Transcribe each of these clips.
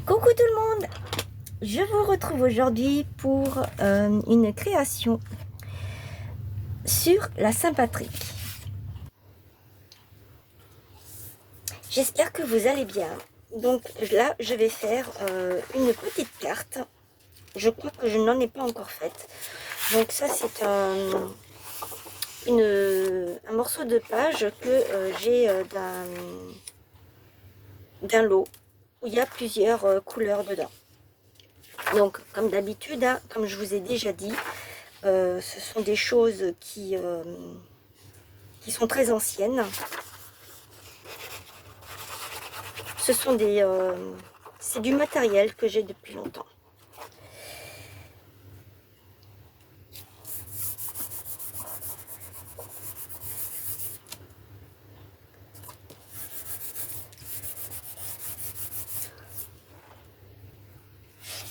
Coucou tout le monde, je vous retrouve aujourd'hui pour une création sur la Saint-Patrick. J'espère que vous allez bien. Donc là, je vais faire une petite carte. Je crois que je n'en ai pas encore faite. Donc ça, c'est un morceau de page que j'ai d'un lot où il y a plusieurs couleurs dedans. Donc, comme d'habitude, hein, comme je vous ai déjà dit, ce sont des choses qui sont très anciennes. Ce sont c'est du matériel que j'ai depuis longtemps.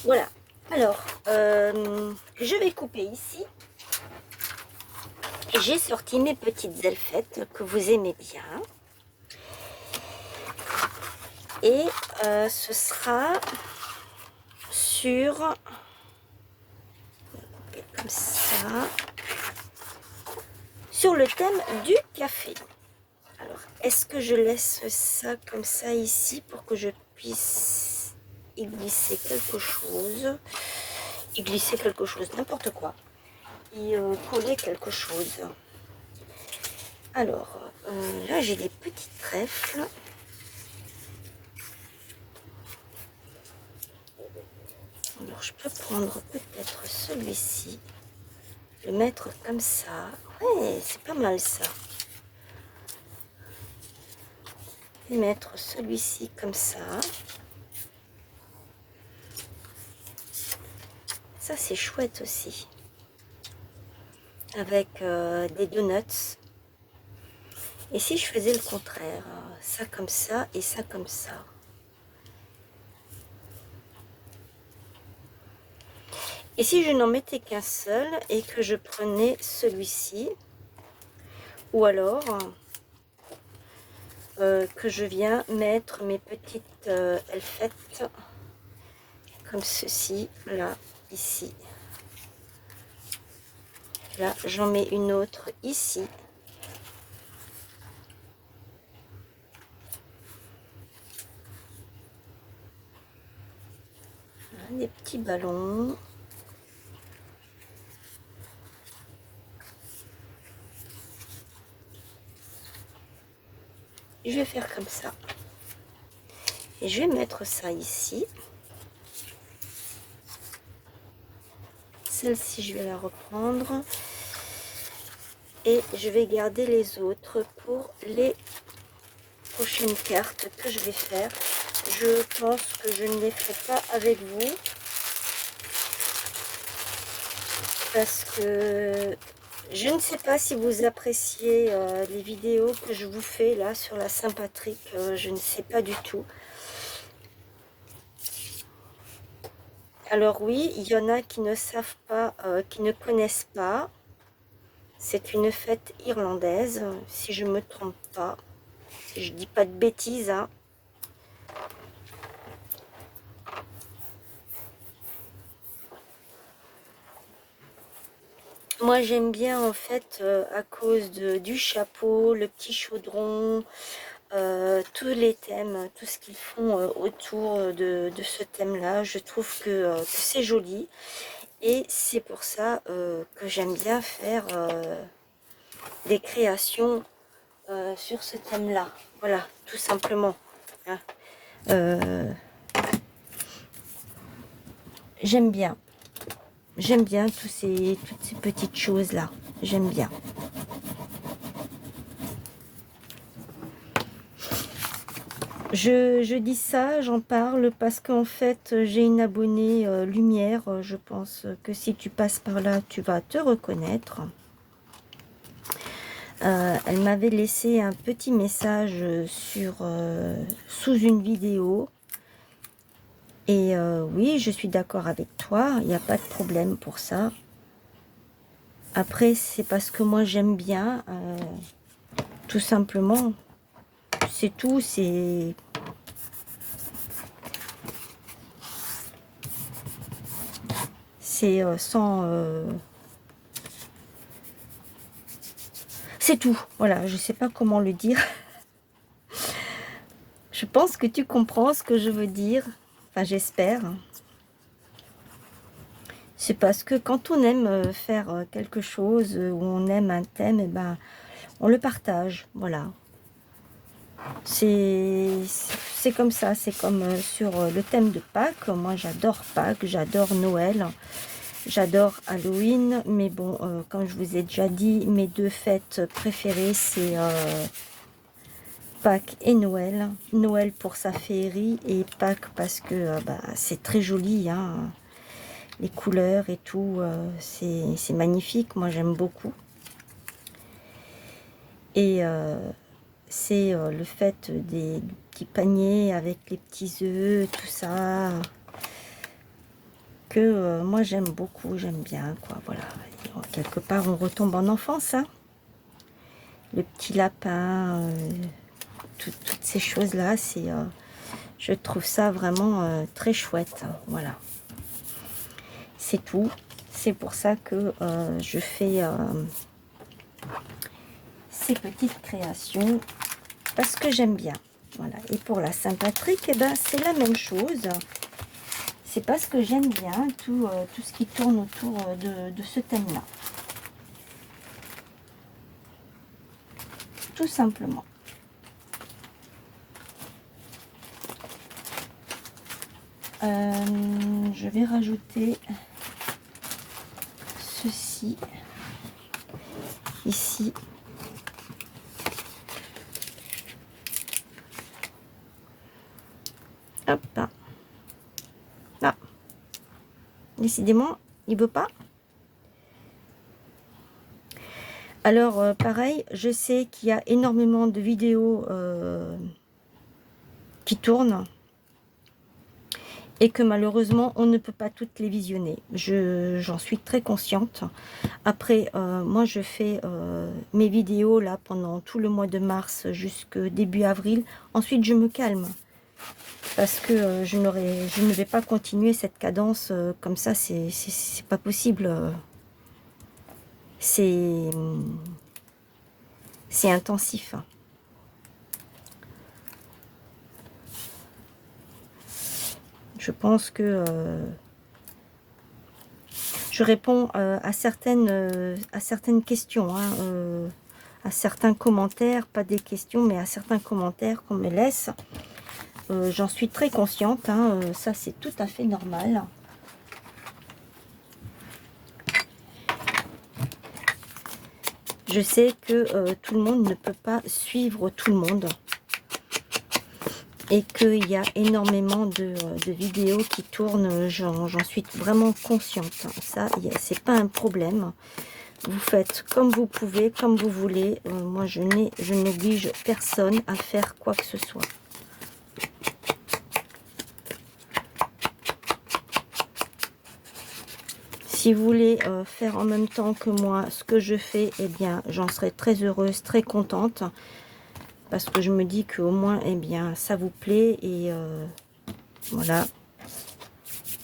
Voilà. Alors, je vais couper ici. Et j'ai sorti mes petites elfettes que vous aimez bien. Et ce sera sur... comme ça. Sur le thème du café. Alors, est-ce que je laisse ça comme ça ici pour que je puisse y glisser quelque chose, n'importe quoi, y coller quelque chose. Alors, là j'ai des petites trèfles. Alors, je peux prendre peut-être celui-ci, le mettre comme ça. Ouais, c'est pas mal ça. Et mettre celui-ci comme ça. Ça, c'est chouette aussi. Avec des donuts. Et si je faisais le contraire, ça comme ça et ça comme ça. Et si je n'en mettais qu'un seul et que je prenais celui-ci, ou alors que je viens mettre mes petites elfettes comme ceci, là, ici. Là, j'en mets une autre ici. Voilà, des petits ballons. Je vais faire comme ça. Et je vais mettre ça ici. Celle-ci, je vais la reprendre. Et je vais garder les autres pour les prochaines cartes que je vais faire. Je pense que je ne les ferai pas avec vous. Parce que je ne sais pas si vous appréciez les vidéos que je vous fais là sur la Saint-Patrick. Je ne sais pas du tout. Alors oui, il y en a qui ne savent pas, qui ne connaissent pas. C'est une fête irlandaise, si je ne me trompe pas. Si je dis pas de bêtises, hein. Moi j'aime bien en fait à cause du chapeau, le petit chaudron, tous les thèmes, tout ce qu'ils font autour de ce thème-là. Je trouve que c'est joli et c'est pour ça que j'aime bien faire des créations sur ce thème-là. Voilà, tout simplement. Hein. J'aime bien. J'aime bien toutes ces petites choses-là. J'aime bien. Je dis ça, j'en parle parce qu'en fait, j'ai une abonnée Lumière. Je pense que si tu passes par là, tu vas te reconnaître. Elle m'avait laissé un petit message sous une vidéo. Et oui, je suis d'accord avec toi, il n'y a pas de problème pour ça. Après, c'est parce que moi j'aime bien, tout simplement. C'est tout, c'est... C'est sans... c'est tout. Voilà, je sais pas comment le dire. Je pense que tu comprends ce que je veux dire. Enfin, j'espère. C'est parce que quand on aime faire quelque chose, ou on aime un thème, et ben, on le partage. Voilà. C'est comme ça. C'est comme sur le thème de Pâques. Moi, j'adore Pâques, j'adore Noël. J'adore Halloween, mais bon, comme je vous ai déjà dit, mes deux fêtes préférées, c'est Pâques et Noël. Noël pour sa féerie et Pâques parce que bah, c'est très joli, hein. Les couleurs et tout, c'est magnifique. Moi, j'aime beaucoup. Et c'est le fait des petits paniers avec les petits œufs, tout ça, que moi, j'aime beaucoup, j'aime bien, quoi. Voilà. Et, quelque part, on retombe en enfance, hein. Le petit lapin, toutes ces choses-là, c'est, je trouve ça vraiment très chouette. Voilà. C'est tout. C'est pour ça que je fais ces petites créations parce que j'aime bien. Voilà. Et pour la Saint-Patrick, eh ben, c'est la même chose. C'est parce que j'aime bien tout ce qui tourne autour de ce thème-là. Tout simplement. Je vais rajouter ceci ici. Hop là. Là. Décidément, il veut pas. Alors, pareil, je sais qu'il y a énormément de vidéos qui tournent et que malheureusement, on ne peut pas toutes les visionner. J'en suis très consciente. Après, moi, je fais mes vidéos là pendant tout le mois de mars jusqu'au début avril. Ensuite, je me calme parce que je ne vais pas continuer cette cadence comme ça. C'est pas possible. C'est intensif. Je pense que je réponds à certaines questions, hein, à certains commentaires, pas des questions, mais à certains commentaires qu'on me laisse. J'en suis très consciente, hein, ça c'est tout à fait normal. Je sais que tout le monde ne peut pas suivre tout le monde. Et qu'il y a énormément de vidéos qui tournent, j'en suis vraiment consciente. Ça, c'est pas un problème. Vous faites comme vous pouvez, comme vous voulez. Moi, je n'oblige personne à faire quoi que ce soit. Si vous voulez faire en même temps que moi ce que je fais, eh bien, j'en serai très heureuse, très contente. Parce que je me dis qu'au moins, eh bien, ça vous plaît. Et voilà,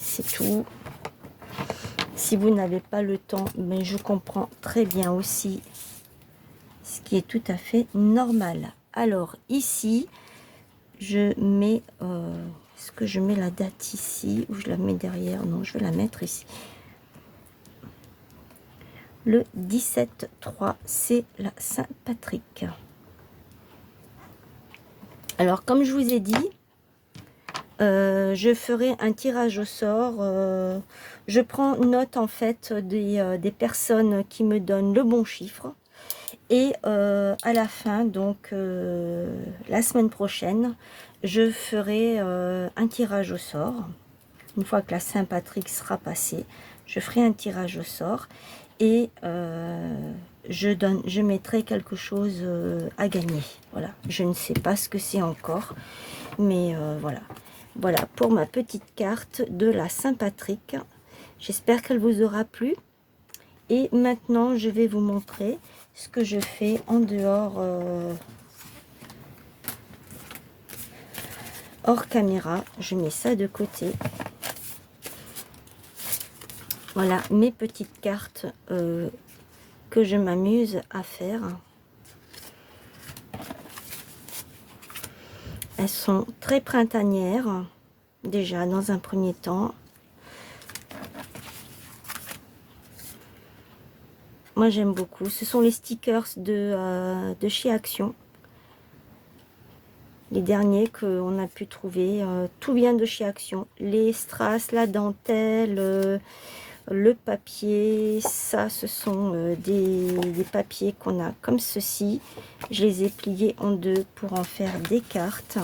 c'est tout. Si vous n'avez pas le temps, mais je comprends très bien aussi, ce qui est tout à fait normal. Alors, ici, je mets... est-ce que je mets la date ici ou je la mets derrière? Non, je vais la mettre ici. Le 17-3, c'est la Saint-Patrick. Alors, comme je vous ai dit, je ferai un tirage au sort. Je prends note, en fait, des personnes qui me donnent le bon chiffre. Et à la fin, donc, la semaine prochaine, je ferai un tirage au sort. Une fois que la Saint-Patrick sera passée, je ferai un tirage au sort. Et je mettrai quelque chose à gagner. Voilà, je ne sais pas ce que c'est encore, mais voilà. Voilà pour ma petite carte de la Saint-Patrick. J'espère qu'elle vous aura plu. Et maintenant, je vais vous montrer ce que je fais en dehors, hors caméra. Je mets ça de côté. Voilà mes petites cartes que je m'amuse à faire. Elles sont très printanières, déjà dans un premier temps. Moi j'aime beaucoup. Ce sont les stickers de chez Action. Les derniers qu'on a pu trouver. Tout vient de chez Action. Les strass, la dentelle, le papier. Ça, ce sont des papiers qu'on a comme ceci. Je les ai pliés en deux pour en faire des cartes.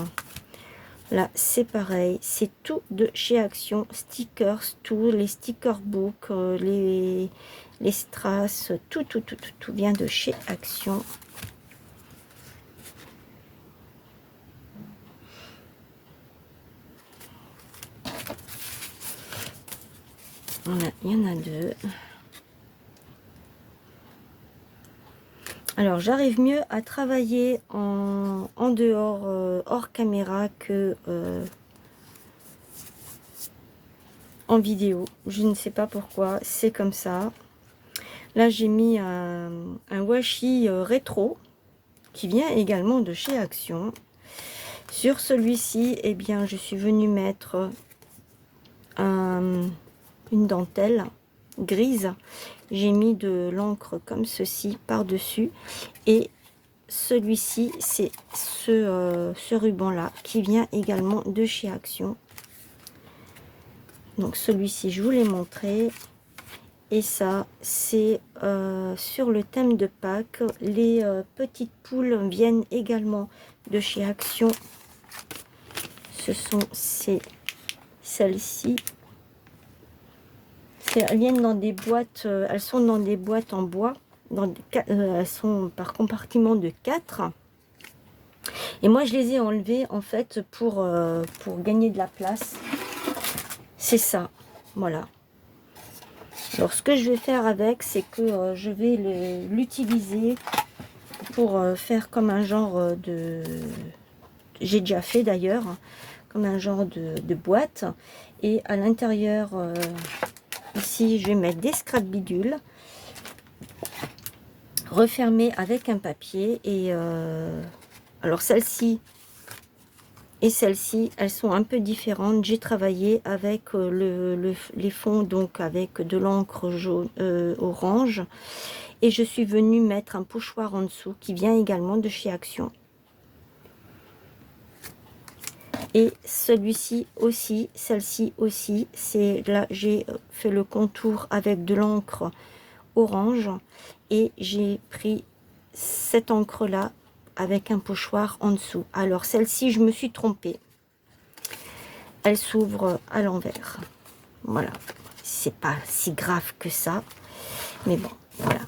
Là, c'est pareil, c'est tout de chez Action, stickers, tous les sticker books, les strass, tout vient de chez Action. Voilà, il y en a deux. Alors, j'arrive mieux à travailler en dehors, hors caméra que en vidéo. Je ne sais pas pourquoi, c'est comme ça. Là, j'ai mis un washi rétro qui vient également de chez Action. Sur celui-ci, eh bien, je suis venue mettre une dentelle grise. J'ai mis de l'encre comme ceci par-dessus. Et celui-ci, c'est ce ruban-là qui vient également de chez Action. Donc celui-ci, je vous l'ai montré. Et ça, c'est sur le thème de Pâques. Les petites poules viennent également de chez Action. Ce sont celles-ci. Elles viennent dans des boîtes, elles sont dans des boîtes en bois. Elles sont par compartiment de 4. Et moi, je les ai enlevées en fait pour gagner de la place. C'est ça, voilà. Alors, ce que je vais faire avec, c'est que je vais l'utiliser pour faire comme un genre de... J'ai déjà fait d'ailleurs, comme un genre de boîte. Et à l'intérieur, ici, je vais mettre des scrap bidules refermées avec un papier. Et alors, celle-ci et celle-ci, elles sont un peu différentes. J'ai travaillé avec les fonds, donc avec de l'encre jaune, orange. Et je suis venue mettre un pochoir en dessous qui vient également de chez Action. Et celui-ci aussi, celle-ci aussi, c'est là j'ai fait le contour avec de l'encre orange et j'ai pris cette encre là avec un pochoir en dessous. Alors celle-ci, je me suis trompée. Elle s'ouvre à l'envers. Voilà, c'est pas si grave que ça, mais bon, voilà.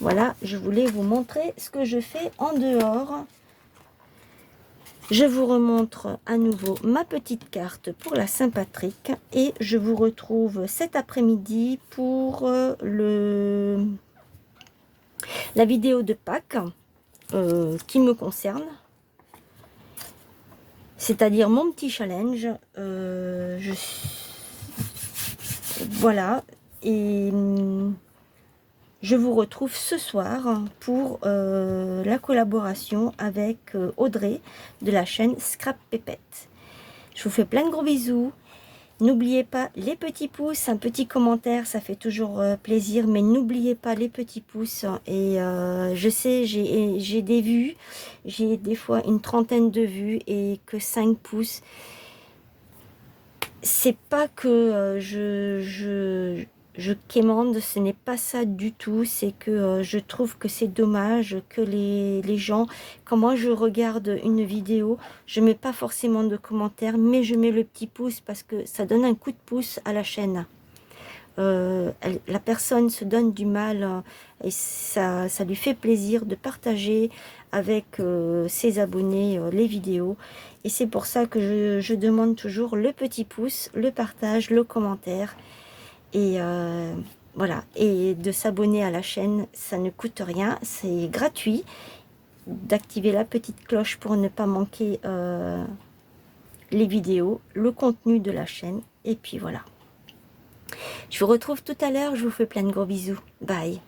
Voilà, je voulais vous montrer ce que je fais en dehors. Je vous remontre à nouveau ma petite carte pour la Saint-Patrick et je vous retrouve cet après-midi pour la vidéo de Pâques qui me concerne, c'est-à-dire mon petit challenge. Voilà, et je vous retrouve ce soir pour la collaboration avec Audrey de la chaîne Scrap Pépette. Je vous fais plein de gros bisous. N'oubliez pas les petits pouces, un petit commentaire, ça fait toujours plaisir. Mais n'oubliez pas les petits pouces. Et je sais, j'ai des vues, j'ai des fois une trentaine de vues et que 5 pouces. C'est pas que je quémande, ce n'est pas ça du tout, c'est que je trouve que c'est dommage que les gens, quand moi je regarde une vidéo, je mets pas forcément de commentaires, mais je mets le petit pouce parce que ça donne un coup de pouce à la chaîne. La personne se donne du mal et ça lui fait plaisir de partager avec ses abonnés les vidéos. Et c'est pour ça que je demande toujours le petit pouce, le partage, le commentaire. Et voilà, et de s'abonner à la chaîne, ça ne coûte rien, c'est gratuit. D'activer la petite cloche pour ne pas manquer les vidéos, le contenu de la chaîne. Et puis voilà. Je vous retrouve tout à l'heure, je vous fais plein de gros bisous. Bye.